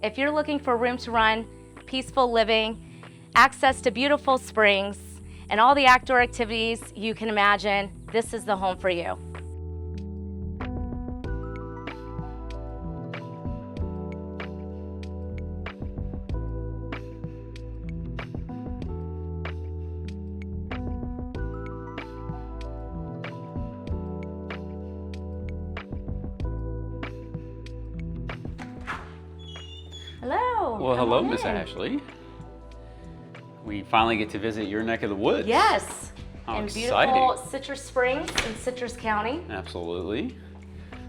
If you're looking for room to run, peaceful living, access to beautiful springs, and all the outdoor activities you can imagine, this is the home for you. Hello. Well, hello, Miss Ashley. We finally get to visit your neck of the woods. Yes. How in exciting. beautiful Citrus Springs in Citrus County. Absolutely.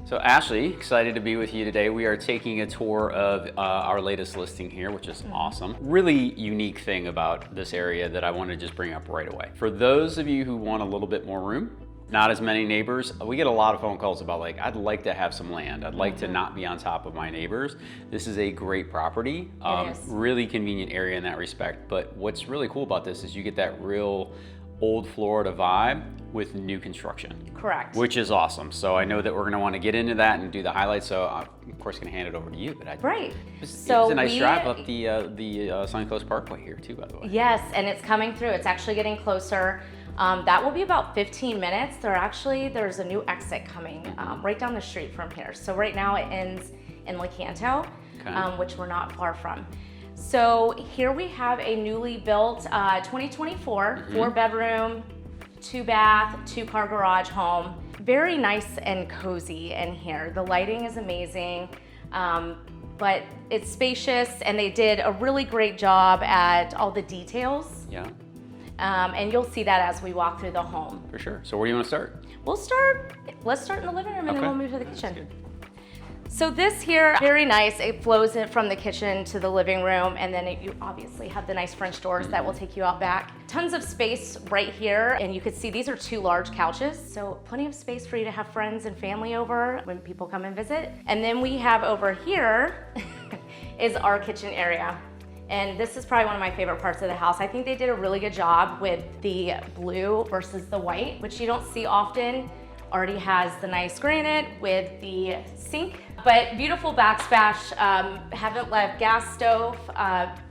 So Ashley, excited to be with you today. We are taking a tour of our latest listing here, which is awesome. Really unique thing about this area that I want to just bring up right away. For those of you who want a little bit more room, not as many neighbors. We get a lot of phone calls about like, I'd like to have some land. I'd like to not be on top of my neighbors. This is a great property. It is. Really convenient area in that respect. But what's really cool about this is you get that real old Florida vibe with new construction. Correct. Which is awesome. So I know that we're gonna wanna get into that and do the highlights. So I'm of course gonna hand it over to you. But Right. It was So a nice we- drive up the Sunny Coast Parkway here too, by the way. Yes, and it's coming through. It's actually getting closer. That will be about 15 minutes. There's a new exit coming right down the street from here. So right now it ends in Lecanto, Okay. which we're not far from. So here we have a newly built 2024 4-bedroom, 2-bath, 2-car garage home. Very nice and cozy in here. The lighting is amazing, but it's spacious, and they did a really great job at all the details. Yeah, And you'll see that as we walk through the home. for sure. So where do you wanna start? Let's start in the living room and then Okay. we'll move to the That's kitchen. good. So this here, very nice. It flows in from the kitchen to the living room, and then you obviously have the nice French doors that will take you out back. Tons of space right here, and you can see these are 2 large couches, so plenty of space for you to have friends and family over when people come and visit. And then we have over here is our kitchen area. And this is probably one of my favorite parts of the house. I think they did a really good job with the blue versus the white, which you don't see often. Already has the nice granite with the sink, but beautiful backsplash. Haven't left gas stove.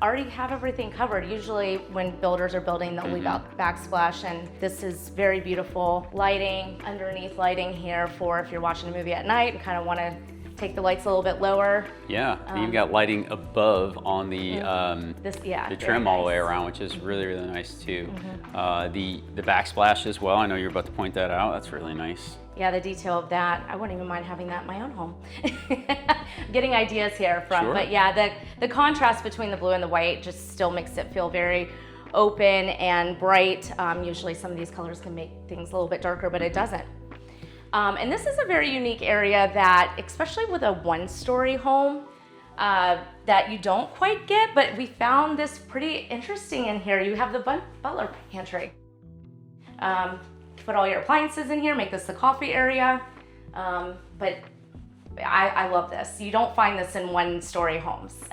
Already have everything covered. Usually when builders are building, they'll leave out backsplash, and this is very beautiful lighting, underneath lighting here for if you're watching a movie at night and kind of want to take the lights a little bit lower. Yeah, you've got lighting above on the very trim all the way nice. around, which is really, really nice too. The backsplash as well. I know you're about to point that out. That's really nice. Yeah, the detail of that, I wouldn't even mind having that in my own home. Getting ideas here from, Sure. But yeah, the contrast between the blue and the white just still makes it feel very open and bright. Usually some of these colors can make things a little bit darker, but it doesn't. And this is a very unique area that, especially with a 1-story home, that you don't quite get, but we found this pretty interesting in here. You have the butler pantry. Put all your appliances in here, make this the coffee area. But I love this. You don't find this in 1-story homes.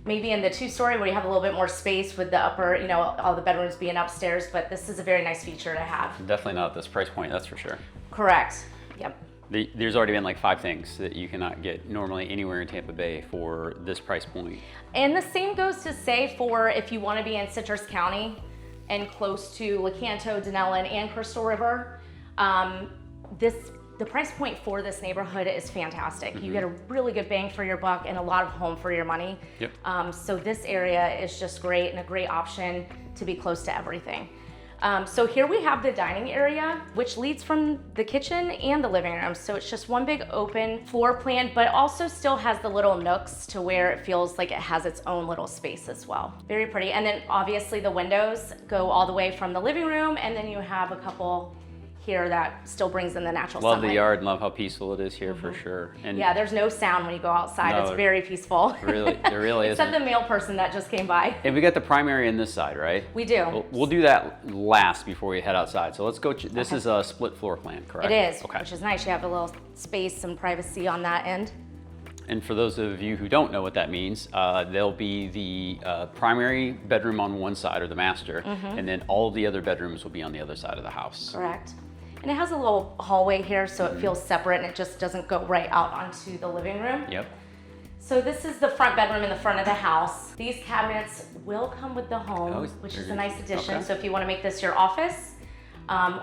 Maybe in the 2-story where you have a little bit more space with the upper, all the bedrooms being upstairs, but this is a very nice feature to have. Definitely not at this price point, that's for sure. Correct. Yep. There's already been like 5 things that you cannot get normally anywhere in Tampa Bay for this price point. And the same goes to say for if you want to be in Citrus County and close to Lecanto, Dunnellon, and Crystal River, the price point for this neighborhood is fantastic. You get a really good bang for your buck and a lot of home for your money. Yep. So this area is just great and a great option to be close to everything. So here we have the dining area, which leads from the kitchen and the living room. So it's just one big open floor plan, but also still has the little nooks to where it feels like it has its own little space as well. Very pretty. And then obviously the windows go all the way from the living room, and then you have a couple here that still brings in the natural Love sunlight. the yard and love how peaceful it is here for sure. And Yeah, there's no sound when you go outside. No, It's very peaceful. really, there really Except isn't. the mail person that just came by. And we got the primary in this side, right? We do. We'll do that last before we head outside. So let's go. This Okay. is a split floor plan, correct? It is, Okay. which is nice. You have a little space and privacy on that end. And for those of you who don't know what that means, there'll be the primary bedroom on one side, or the master, and then all of the other bedrooms will be on the other side of the house. Correct. And it has a little hallway here, so it feels separate and it just doesn't go right out onto the living room. Yep. So this is the front bedroom in the front of the house. These cabinets will come with the home, which is a nice addition. Okay. So if you want to make this your office,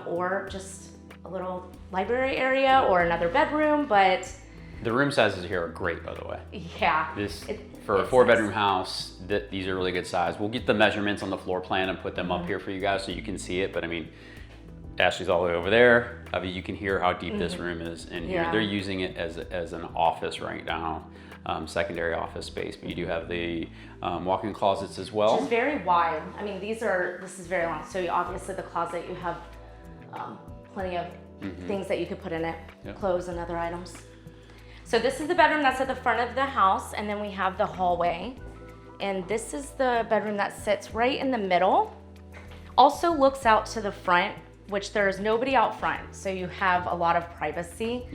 or just a little library area or another bedroom, but The room sizes here are great, by the way. yeah. For a 4-bedroom house, these are really good size. We'll get the measurements on the floor plan and put them up here for you guys so you can see it. But I mean, Ashley's all the way over there. I mean, you can hear how deep this room is in here. They're using it as an office right now, secondary office space. But you do have the walk-in closets as well. Which is very wide. I mean, this is very long. So obviously the closet, you have plenty of things that you could put in it, clothes and other items. So this is the bedroom that's at the front of the house, and then we have the hallway. And this is the bedroom that sits right in the middle. Also looks out to the front, which there is nobody out front. So you have a lot of privacy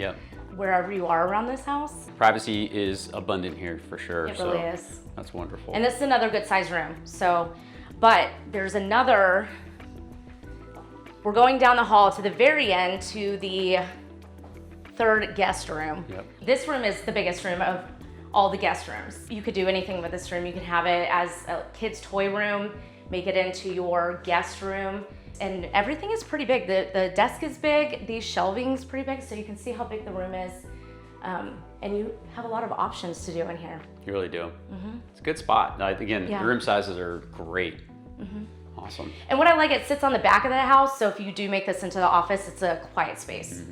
wherever you are around this house. Privacy is abundant here for sure. It really is. That's wonderful. And this is another good size room. So, but there's another, we're going down the hall to the very end to the 3rd guest room. This room is the biggest room of all the guest rooms. You could do anything with this room. You can have it as a kid's toy room, make it into your guest room, and everything is pretty big. The desk is big, the shelving is pretty big, so you can see how big the room is. And you have a lot of options to do in here. You really do. It's a good spot. Again, the room sizes are great. Awesome. And what I like, it sits on the back of the house, so if you do make this into the office, it's a quiet space.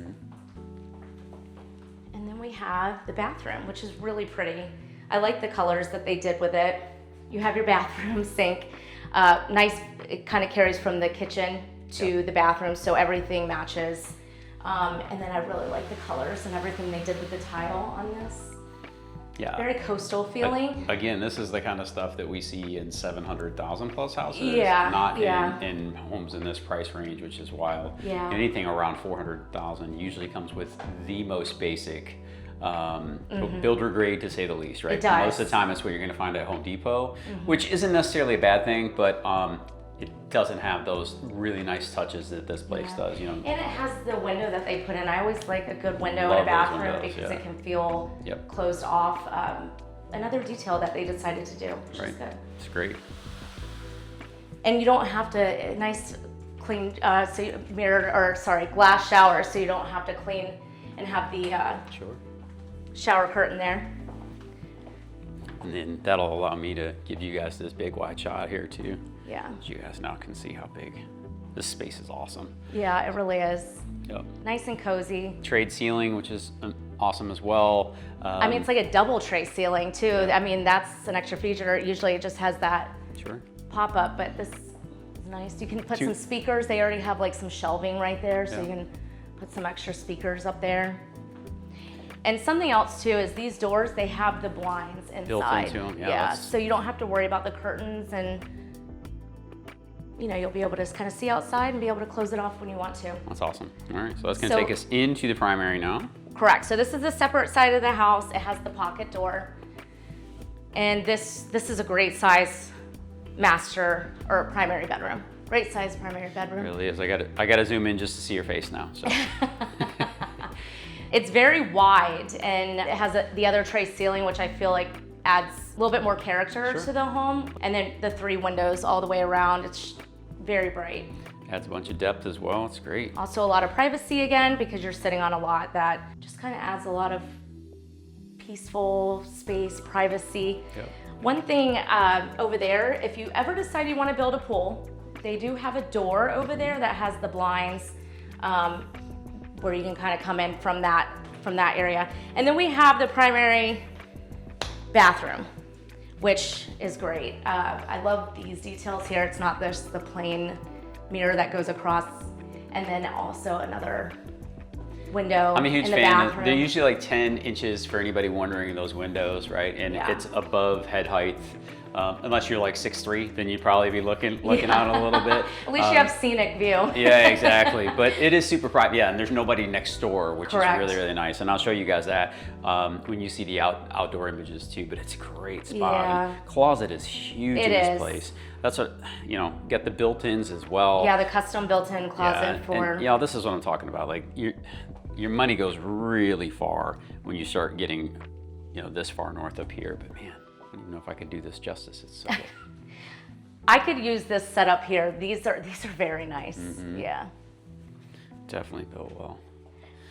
And then we have the bathroom, which is really pretty. I like the colors that they did with it. You have your bathroom sink. Nice, it kind of carries from the kitchen to the bathroom, so everything matches. And then I really like the colors and everything they did with the tile on this. Very coastal feeling. Again, this is the kind of stuff that we see in 700,000 plus houses, not in homes in this price range, which is wild. Anything around 400,000 usually comes with the most basic builder grade, to say the least, right? It does. Most of the time it's what you're going to find at Home Depot, which isn't necessarily a bad thing, but it doesn't have those really nice touches that this place does, you know. And it has the window that they put in. I always like a good window in a bathroom because it can feel closed off. Another detail that they decided to do, which is good. It's great. And you don't have to, nice clean, glass shower, so you don't have to clean and have the shower curtain there. And then that'll allow me to give you guys this big wide shot here too. So you guys now can see how big. This space is awesome. Yeah, it really is. Nice and cozy. Trade ceiling, which is awesome as well. I mean, it's like a double tray ceiling too. I mean, that's an extra feature. Usually it just has that pop up, but this is nice. You can put some speakers. They already have like some shelving right there, so you can put some extra speakers up there. And something else too is these doors, they have the blinds inside. Built into them, so you don't have to worry about the curtains, and you know, you'll be able to just kind of see outside and be able to close it off when you want to. That's awesome. All right, so that's gonna take us into the primary now. Correct, so this is a separate side of the house. It has the pocket door. And this is a great size master or primary bedroom. Great size primary bedroom. It really is. I gotta zoom in just to see your face now. So. It's very wide, and it has the other tray ceiling, which I feel like adds a little bit more character to the home. And then the 3 windows all the way around. It's very bright. Adds a bunch of depth as well. It's great. Also a lot of privacy again, because you're sitting on a lot that just kind of adds a lot of peaceful space, privacy. One thing over there, if you ever decide you want to build a pool, they do have a door over there that has the blinds where you can kind of come in from that area. And then we have the primary bathroom, which is great. I love these details here. It's not just the plain mirror that goes across, and then also another window. I'm a huge in the fan. bathroom. They're usually like 10 inches for anybody wondering those windows, right? And it's above head height. Unless you're like 6'3", then you'd probably be looking out a little bit. At least you have scenic view. Yeah, exactly. But it is super private. Yeah, and there's nobody next door, which is really, really nice. And I'll show you guys that when you see the outdoor images too. But it's a great spot. And closet is huge in this place. That's what, you know, get the built-ins as well. Yeah, the custom built-in closet for. And, this is what I'm talking about. Like your money goes really far when you start getting, this far north up here, but man, I don't even know if I could do this justice. It's so good. I could use this setup here. These are very nice. Yeah. Definitely built well.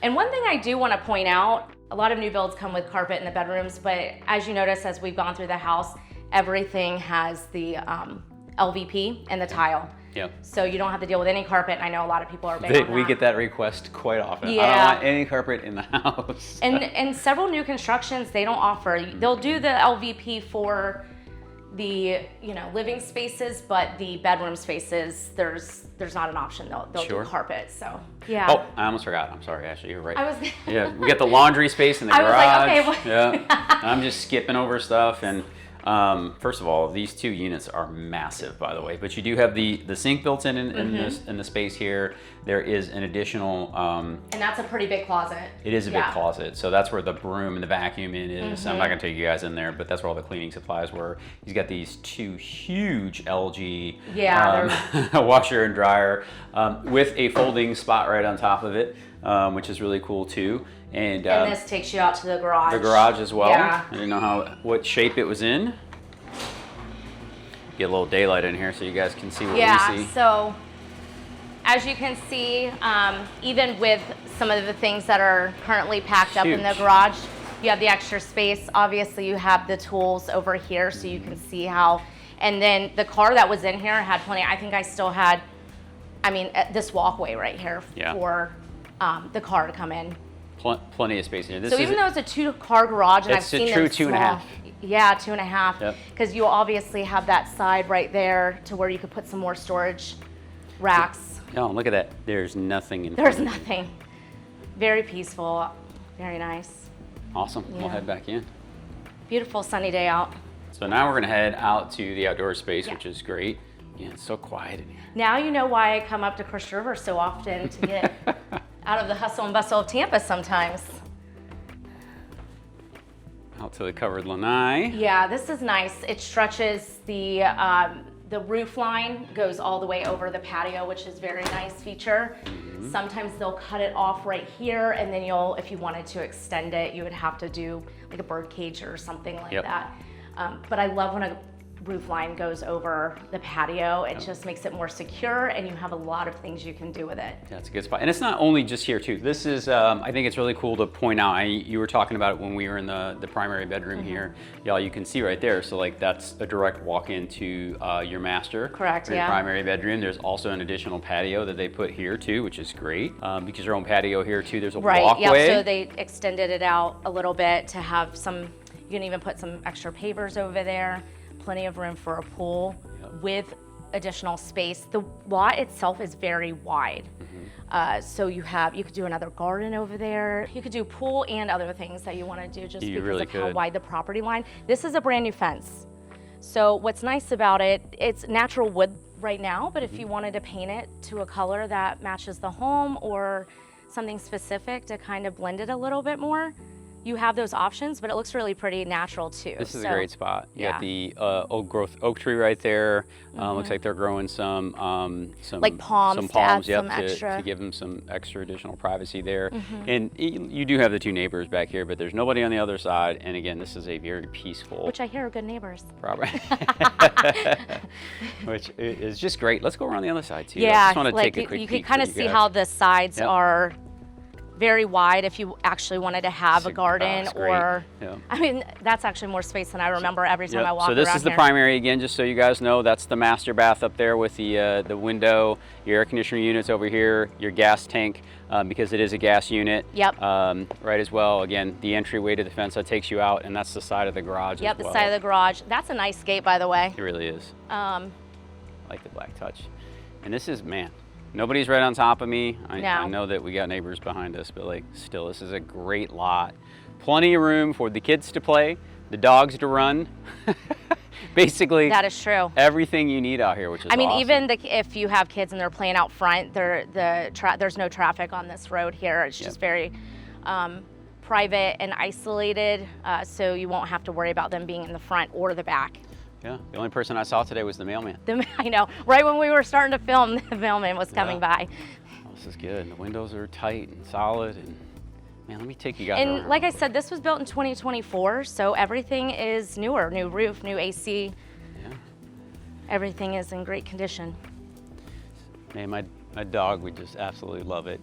And one thing I do want to point out, a lot of new builds come with carpet in the bedrooms, but as you notice, as we've gone through the house, everything has the LVP and the tile. Yep. So you don't have to deal with any carpet. I know a lot of people are big on that. We get that request quite often. Yeah. I don't want any carpet in the house. And several new constructions, they don't offer. They'll do the LVP for the living spaces, but the bedroom spaces, there's not an option. They'll Sure. do carpet. So yeah. Oh, I almost forgot. I'm sorry, Ashley. You're right. I was. Yeah, we get the laundry space in the I garage. was like, okay. Yeah, I'm just skipping over stuff. And first of all, these 2 units are massive, by the way. But you do have the sink built in the space here. There is an additional. And that's a pretty big closet. It is a big closet, so that's where the broom and the vacuum is. I'm not gonna take you guys in there, but that's where all the cleaning supplies were. He's got these 2 huge LG washer and dryer with a folding spot right on top of it, which is really cool too. And this takes you out to the garage. The garage as well. Yeah. I didn't know what shape it was in. Get a little daylight in here so you guys can see what we see. So as you can see, even with some of the things that are currently packed up in the garage, you have the extra space. Obviously, you have the tools over here so you can see how. And then the car that was in here had plenty. I think I still had, this walkway right here for the car to come in. Plenty of space in here. So even though it's a 2-car garage, and I've seen them it's a true 2.5. Yeah, 2.5. Yep. Because you obviously have that side right there to where you could put some more storage racks. Oh, look at that. There's nothing in There's front of you. nothing. Very peaceful. Very nice. Awesome. Yeah. We'll head back in. Beautiful sunny day out. So now we're going to head out to the outdoor space, which is great. Yeah, it's so quiet in here. Now you know why I come up to Crider River so often to get out of the hustle and bustle of Tampa sometimes. Out to the covered lanai. Yeah, this is nice. It stretches the roof line goes all the way over the patio, which is a very nice feature. Sometimes they'll cut it off right here, and then if you wanted to extend it, you would have to do like a bird cage or something like that. But I love when a roof line goes over the patio. It just makes it more secure, and you have a lot of things you can do with it. Yeah, it's a good spot. And it's not only just here too. This is, I think it's really cool to point out, you were talking about it when we were in the primary bedroom here. Y'all, you can see right there. So like that's a direct walk into your master. Correct, your primary bedroom. There's also an additional patio that they put here too, which is great. Because your own patio here too, there's a walkway. Yeah, so they extended it out a little bit to have some, you can even put some extra pavers over there. Plenty of room for a pool with additional space. The lot itself is very wide. So you could do another garden over there. You could do pool and other things that you want to do just because of how wide the property line. This is a brand new fence. So what's nice about it, it's natural wood right now, but if you wanted to paint it to a color that matches the home or something specific to kind of blend it a little bit more, you have those options, but it looks really pretty natural too. This is a great spot. You got the oak tree right there. Looks like they're growing some like palms, to give them some extra additional privacy there. And you do have the 2 neighbors back here, but there's nobody on the other side. And again, this is a very peaceful. Which I hear are good neighbors. Property. Which is just great. Let's go around the other side too. Yeah, I just want to like take a quick you peek can kind of see how the sides are very wide if you actually wanted to have a garden or, I mean, that's actually more space than I remember every time I walk around. So this is the primary again, just so you guys know. That's the master bath up there with the window, your air conditioner units over here, your gas tank, because it is a gas unit. Right as well. Again, the entryway to the fence that takes you out, and that's the side of the garage as well. the side of the garage. That's a nice gate, by the way. It really is. I like the black touch. And this is, man, nobody's right on top of me. I know that we got neighbors behind us, but like still, this is a great lot. Plenty of room for the kids to play, the dogs to run. Basically, that is true. Everything you need out here, which is I mean, awesome. even if you have kids and they're playing out front, there's no traffic on this road here. It's just very private and isolated, so you won't have to worry about them being in the front or the back. Yeah, the only person I saw today was the mailman. I know. Right when we were starting to film, the mailman was coming by. Oh, this is good. The windows are tight and solid, and Man, let me take you guys And around like I real quick. said, this was built in 2024, so everything is newer, new roof, new AC. Yeah. Everything is in great condition. Man, my dog would just absolutely love it.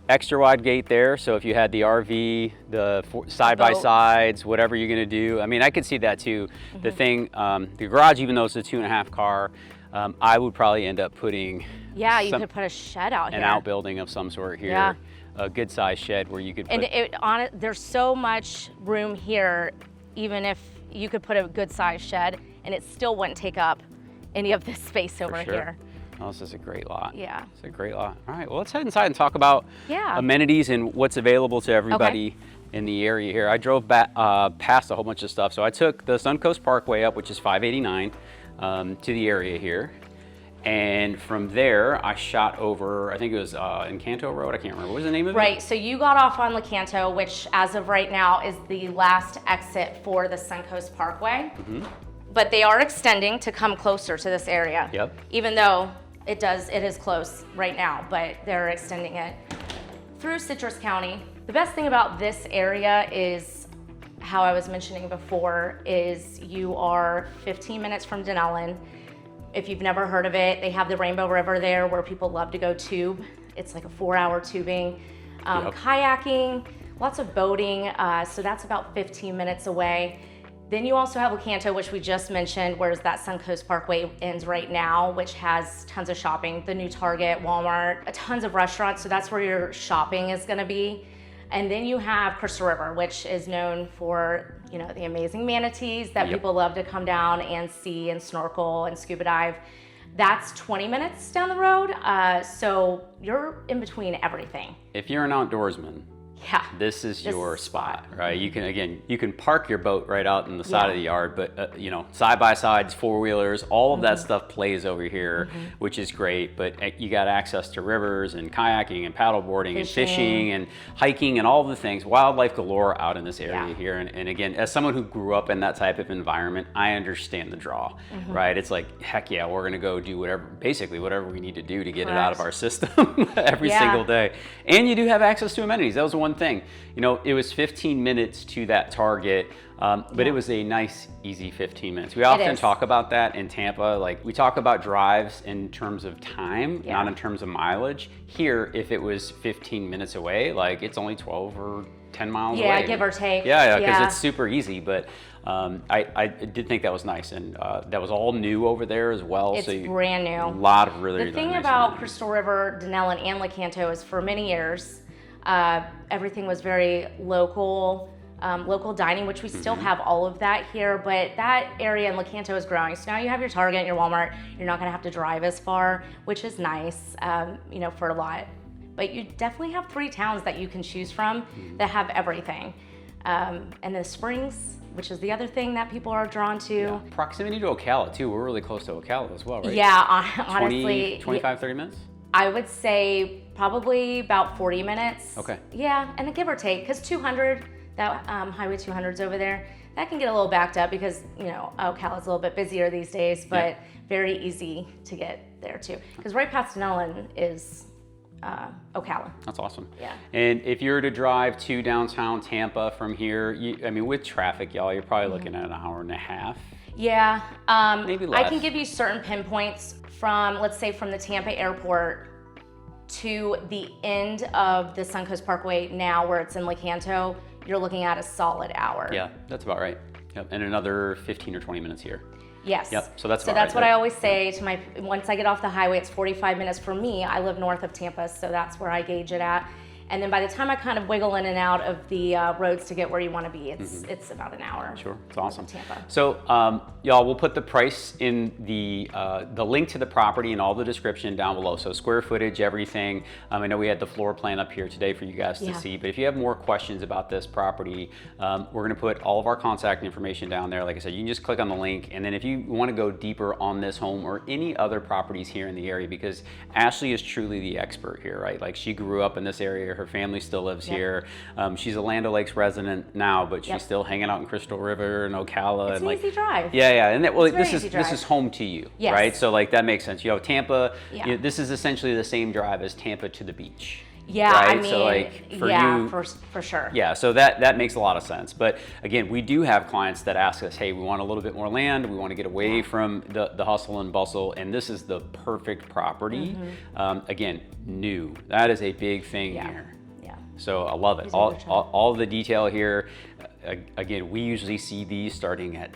Extra wide gate there, so if you had the RV, the side-by-sides, whatever you're gonna do, I mean, I could see that too. The thing, the garage, even though it's a 2.5 car, I would probably end up putting Yeah, you could put a shed out here. an outbuilding of some sort here. Yeah. A good sized shed where you could put, And there's so much room here, even if you could put a good sized shed and it still wouldn't take up any of this space over sure. here. Oh, this is a great lot. Yeah. It's a great lot. All right, well, let's head inside and talk about Yeah. amenities and what's available to everybody in the area here. I drove back past a whole bunch of stuff. So I took the Suncoast Parkway up, which is 589, to the area here. And from there, I shot over, I think it was Encanto Road, I can't remember. What was the name of it? Right, so you got off on Lecanto, which as of right now is the last exit for the Suncoast Parkway. But they are extending to come closer to this area. Yep. Even though it is close right now, but they're extending it through Citrus County. The best thing about this area is, how I was mentioning before, is you are 15 minutes from Dunnellon. If you've never heard of it, they have the Rainbow River there where people love to go tube. It's like a 4-hour tubing. Kayaking, lots of boating, so that's about 15 minutes away. Then you also have Lecanto, which we just mentioned, whereas that Suncoast Parkway ends right now, which has tons of shopping, the new Target, Walmart, tons of restaurants, so that's where your shopping is gonna be. And then you have Crystal River, which is known for, you know, the amazing manatees that people love to come down and see and snorkel and scuba dive. That's 20 minutes down the road, so you're in between everything. If you're an outdoorsman, Yeah. this is your spot, right? You can park your boat right out in the side of the yard, but you know, side-by-sides, four-wheelers, all of that stuff plays over here, which is great. But you got access to rivers and kayaking and paddleboarding and fishing and hiking and all the things, wildlife galore out in this area here. And again, as someone who grew up in that type of environment, I understand the draw, right? It's like, heck yeah, we're gonna go do basically whatever we need to do to get it out of our system every single day. And you do have access to amenities. That was one thing. You know, it was 15 minutes to that Target, but it was a nice, easy 15 minutes. We often talk about that in Tampa. Like, we talk about drives in terms of time, not in terms of mileage. Here, if it was 15 minutes away, like, it's only 12 or 10 miles away. Yeah, give or take. Yeah, because it's super easy. But I did think that was nice, and that was all new over there as well. It's brand new. A lot of really The thing nice about amenities. Crystal River, Dunnellon, and Lecanto is for many years, everything was very local dining, which we still have all of that here, but that area in Lecanto is growing. So now you have your Target and your Walmart. You're not gonna have to drive as far, which is nice, you know, for a lot. But you definitely have 3 towns that you can choose from that have everything. And the Springs, which is the other thing that people are drawn to. Yeah. Proximity to Ocala too. We're really close to Ocala as well, right? Yeah, honestly. 25, 30 minutes? I would say probably about 40 minutes. Okay. Yeah, and a give or take, because 200, that Highway 200's over there, that can get a little backed up because, you know, Ocala's a little bit busier these days, but very easy to get there too. Because right past Dunnellon is Ocala. That's awesome. Yeah. And if you were to drive to downtown Tampa from here, I mean, with traffic, y'all, you're probably looking at an hour and a half. Yeah, Maybe less. I can give you certain pinpoints from, let's say, from the Tampa airport to the end of the Suncoast Parkway now, where it's in Lecanto, you're looking at a solid hour. Yeah, that's about right. Yep. And another 15 or 20 minutes here. Yes. Yep. So that's what I always say to once I get off the highway, it's 45 minutes for me. I live north of Tampa, so that's where I gauge it at. And then by the time I kind of wiggle in and out of the roads to get where you want to be, it's about an hour. Sure, it's awesome. Tampa. So, y'all, we'll put the price in the link to the property and all the description down below. So square footage, everything. I know we had the floor plan up here today for you guys to see, but if you have more questions about this property, we're gonna put all of our contact information down there. Like I said, you can just click on the link, and then if you wanna go deeper on this home or any other properties here in the area, because Ashley is truly the expert here, right? Like, she grew up in this area, her family still lives here. She's a Land O'Lakes resident now, but she's still hanging out in Crystal River and Ocala. It's and an easy drive. Yeah, and this drive. is home to you, Yes. right? So like that makes sense. You know, Tampa. Yeah. You know, this is essentially the same drive as Tampa to the beach. Yeah, right? I mean, so like for yeah, you, for sure. yeah, so that makes a lot of sense. But again, we do have clients that ask us, hey, we want a little bit more land. We want to get away from the hustle and bustle. And this is the perfect property. Again, new. That is a big thing here. Yeah. So I love it. All the detail here. Again, we usually see these starting at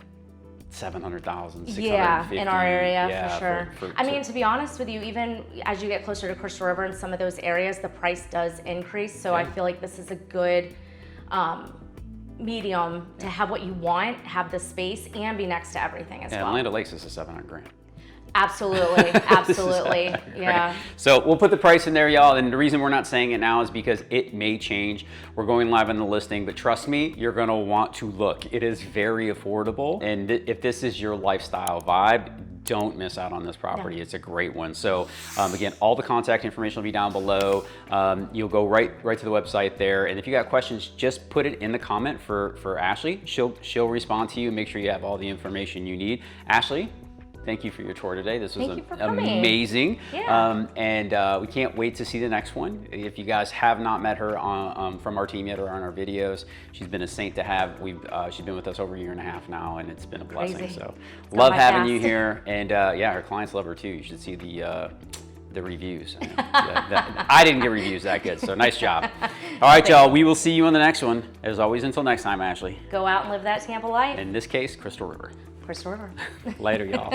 700,000, 650. Yeah, in our area, yeah, for sure. I mean, to be honest with you, even as you get closer to Crystal River and some of those areas, the price does increase. So I feel like this is a good medium to have what you want, have the space, and be next to everything as well. And Land O'Lakes is a 700 grand. Absolutely, absolutely, yeah. So we'll put the price in there, y'all. And the reason we're not saying it now is because it may change. We're going live on the listing, but trust me, you're gonna want to look. It is very affordable. And if this is your lifestyle vibe, don't miss out on this property. It's a great one. So again, all the contact information will be down below. You'll go right to the website there. And if you got questions, just put it in the comment for Ashley. She'll respond to you and make sure you have all the information you need. Ashley, thank you for your tour today. This was amazing. Yeah. And we can't wait to see the next one. If you guys have not met her from our team yet or on our videos, she's been a saint to have. She's been with us over a year and a half now, and it's been a blessing. Crazy. So love having you here. And yeah, her clients love her too. You should see the reviews. I didn't get reviews that good, so nice job. All right, y'all, we will see you on the next one. As always, until next time, Ashley. Go out and live that Tampa life. In this case, Crystal River. Crystal River. Later, y'all.